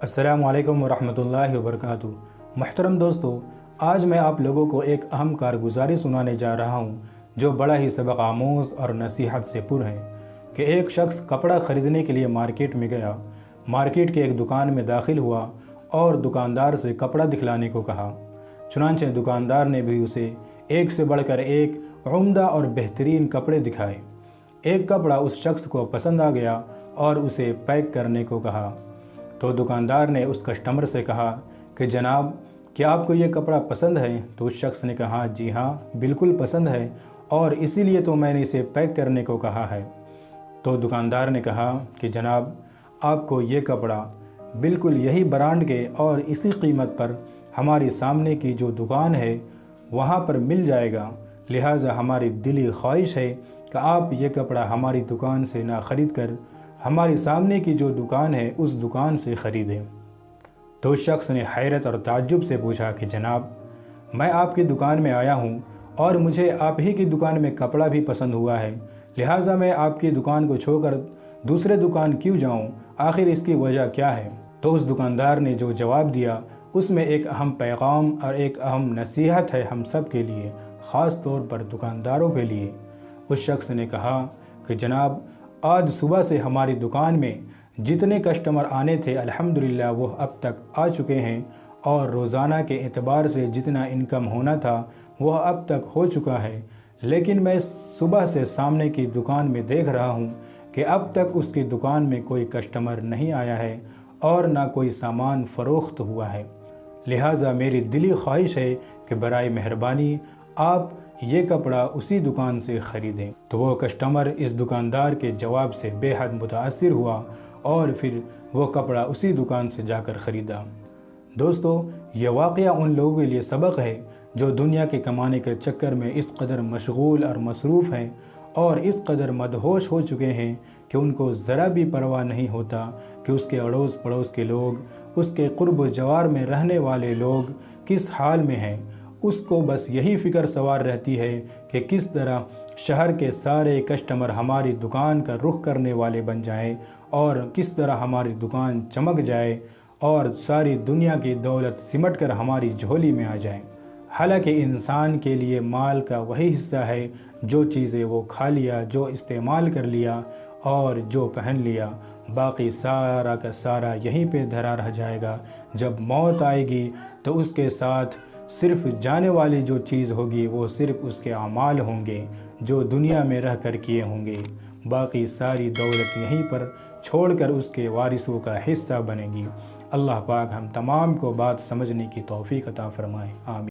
السلام علیکم ورحمۃ وبرکاتہ۔ محترم دوستو، آج میں آپ لوگوں کو ایک اہم کارگزاری سنانے جا رہا ہوں جو بڑا ہی سبق آموز اور نصیحت سے پر ہے کہ ایک شخص کپڑا خریدنے کے لیے مارکیٹ میں گیا۔ مارکیٹ کے ایک دکان میں داخل ہوا اور دکاندار سے کپڑا دکھلانے کو کہا۔ چنانچہ دکاندار نے بھی اسے ایک سے بڑھ کر ایک عمدہ اور بہترین کپڑے دکھائے۔ ایک کپڑا اس شخص کو پسند آ گیا اور اسے پیک کرنے کو کہا۔ تو دکاندار نے اس کسٹمر سے کہا کہ جناب، کیا آپ کو یہ کپڑا پسند ہے؟ تو اس شخص نے کہا جی ہاں، بالکل پسند ہے اور اسی لیے تو میں نے اسے پیک کرنے کو کہا ہے۔ تو دکاندار نے کہا کہ جناب، آپ کو یہ کپڑا بالکل یہی برانڈ کے اور اسی قیمت پر ہماری سامنے کی جو دکان ہے وہاں پر مل جائے گا، لہٰذا ہماری دلی خواہش ہے کہ آپ یہ کپڑا ہماری دکان سے نہ خرید کر ہماری سامنے کی جو دکان ہے اس دکان سے خریدیں۔ تو اس شخص نے حیرت اور تعجب سے پوچھا کہ جناب، میں آپ کی دکان میں آیا ہوں اور مجھے آپ ہی کی دکان میں کپڑا بھی پسند ہوا ہے، لہٰذا میں آپ کی دکان کو چھوڑ کر دوسرے دکان کیوں جاؤں؟ آخر اس کی وجہ کیا ہے؟ تو اس دکاندار نے جو جواب دیا اس میں ایک اہم پیغام اور ایک اہم نصیحت ہے ہم سب کے لیے، خاص طور پر دکانداروں کے لیے۔ اس شخص نے کہا کہ جناب، آج صبح سے ہماری دکان میں جتنے کسٹمر آنے تھے الحمدللہ وہ اب تک آ چکے ہیں، اور روزانہ کے اعتبار سے جتنا انکم ہونا تھا وہ اب تک ہو چکا ہے، لیکن میں صبح سے سامنے کی دکان میں دیکھ رہا ہوں کہ اب تک اس کی دکان میں کوئی کسٹمر نہیں آیا ہے اور نہ کوئی سامان فروخت ہوا ہے، لہٰذا میری دلی خواہش ہے کہ برائے مہربانی آپ یہ کپڑا اسی دکان سے خریدیں۔ تو وہ کسٹمر اس دکاندار کے جواب سے بے حد متاثر ہوا اور پھر وہ کپڑا اسی دکان سے جا کر خریدا۔ دوستو، یہ واقعہ ان لوگوں کے لیے سبق ہے جو دنیا کے کمانے کے چکر میں اس قدر مشغول اور مصروف ہیں اور اس قدر مدہوش ہو چکے ہیں کہ ان کو ذرا بھی پرواہ نہیں ہوتا کہ اس کے اڑوس پڑوس کے لوگ، اس کے قرب و جوار میں رہنے والے لوگ کس حال میں ہیں۔ اس کو بس یہی فکر سوار رہتی ہے کہ کس طرح شہر کے سارے کسٹمر ہماری دکان کا رخ کرنے والے بن جائیں اور کس طرح ہماری دکان چمک جائے اور ساری دنیا کی دولت سمٹ کر ہماری جھولی میں آ جائے۔ حالانکہ انسان کے لیے مال کا وہی حصہ ہے جو چیزیں وہ کھا لیا، جو استعمال کر لیا اور جو پہن لیا، باقی سارا کا سارا یہیں پہ دھرا رہ جائے گا۔ جب موت آئے گی تو اس کے ساتھ صرف جانے والی جو چیز ہوگی وہ صرف اس کے اعمال ہوں گے جو دنیا میں رہ کر کیے ہوں گے، باقی ساری دولت یہیں پر چھوڑ کر اس کے وارثوں کا حصہ بنے گی۔ اللہ پاک ہم تمام کو بات سمجھنے کی توفیق عطا فرمائے، آمین۔